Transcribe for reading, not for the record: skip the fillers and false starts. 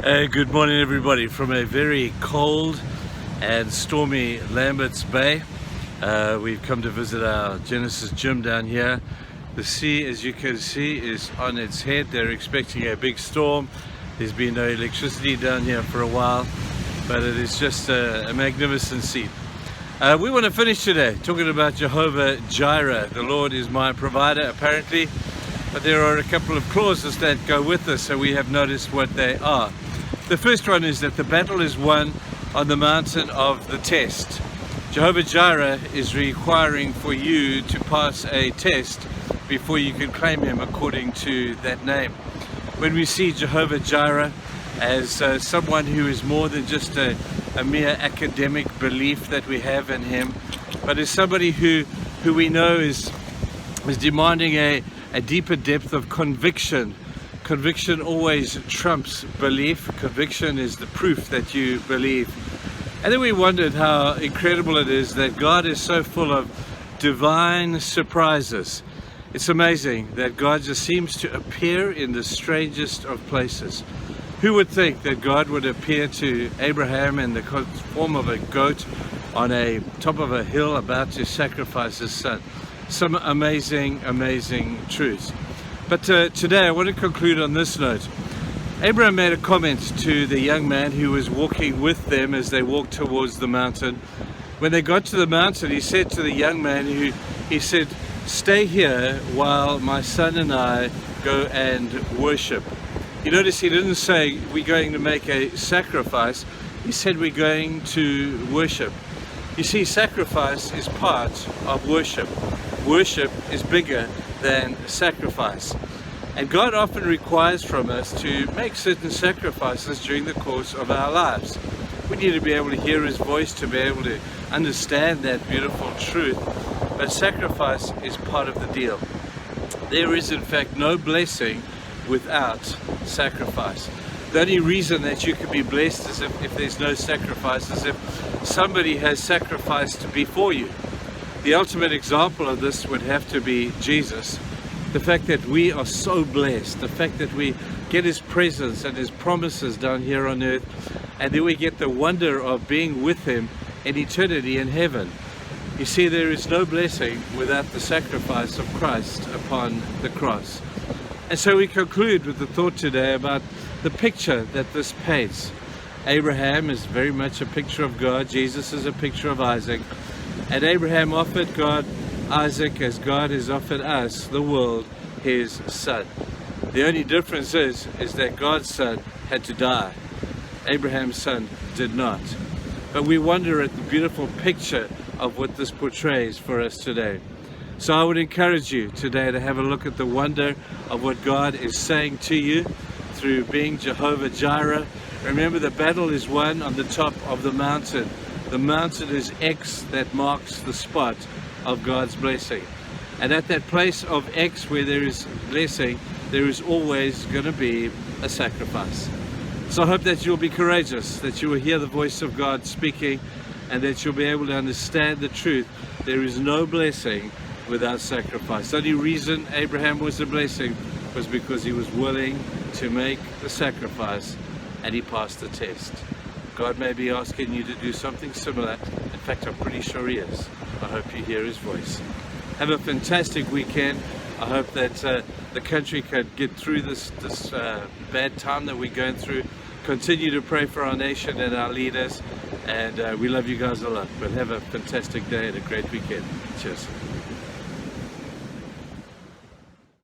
Good morning everybody from a very cold and stormy Lambert's Bay. We've come to visit our Genesis gym down here. The sea, as you can see, is on its head. They're expecting a big storm. There's been no electricity down here for a while, but it is just a magnificent scene. We want to finish today talking about Jehovah Jireh. The Lord is my provider, apparently, but there are a couple of clauses that go with this, so we have noticed what they are. The first one is that the battle is won on the mountain of the test. Jehovah Jireh is requiring for you to pass a test before you can claim him according to that name. When we see Jehovah Jireh as someone who is more than just a mere academic belief that we have in him, but as somebody who we know is demanding a deeper depth of conviction. Conviction always trumps belief. Conviction is the proof that you believe. And then we wondered how incredible it is that God is so full of divine surprises. It's amazing that God just seems to appear in the strangest of places. Who would think that God would appear to Abraham in the form of a goat on a top of a hill about to sacrifice his son? Some amazing, amazing truths. But today I want to conclude on this note. Abraham made a comment to the young man who was walking with them as they walked towards the mountain. When they got to the mountain, he said to the young man, he said, "Stay here while my son and I go and worship." You notice he didn't say we're going to make a sacrifice. He said we're going to worship. You see, sacrifice is part of worship. Worship is bigger than sacrifice. And God often requires from us to make certain sacrifices during the course of our lives. We need to be able to hear his voice, to be able to understand that beautiful truth. But sacrifice is part of the deal. There is in fact no blessing without sacrifice. The only reason that you can be blessed is if there's no sacrifice, is if somebody has sacrificed before you. The ultimate example of this would have to be Jesus. The fact that we are so blessed, the fact that we get his presence and his promises down here on earth, and then we get the wonder of being with him in eternity in heaven. You see, there is no blessing without the sacrifice of Christ upon the cross. And so we conclude with the thought today about the picture that this paints. Abraham is very much a picture of God. Jesus is a picture of Isaac. And Abraham offered God Isaac as God has offered us, the world, his son. The only difference is that God's son had to die. Abraham's son did not. But we wonder at the beautiful picture of what this portrays for us today. So I would encourage you today to have a look at the wonder of what God is saying to you through being Jehovah Jireh. Remember, the battle is won on the top of the mountain. The mountain is X that marks the spot of God's blessing. And at that place of X where there is blessing, there is always going to be a sacrifice. So I hope that you'll be courageous, that you will hear the voice of God speaking, and that you'll be able to understand the truth. There is no blessing without sacrifice. The only reason Abraham was a blessing was because he was willing to make the sacrifice, and he passed the test. God may be asking you to do something similar. In fact, I'm pretty sure he is. I hope you hear his voice. Have a fantastic weekend. I hope that the country can get through this bad time that we're going through. Continue to pray for our nation and our leaders. And we love you guys a lot. But have a fantastic day and a great weekend. Cheers.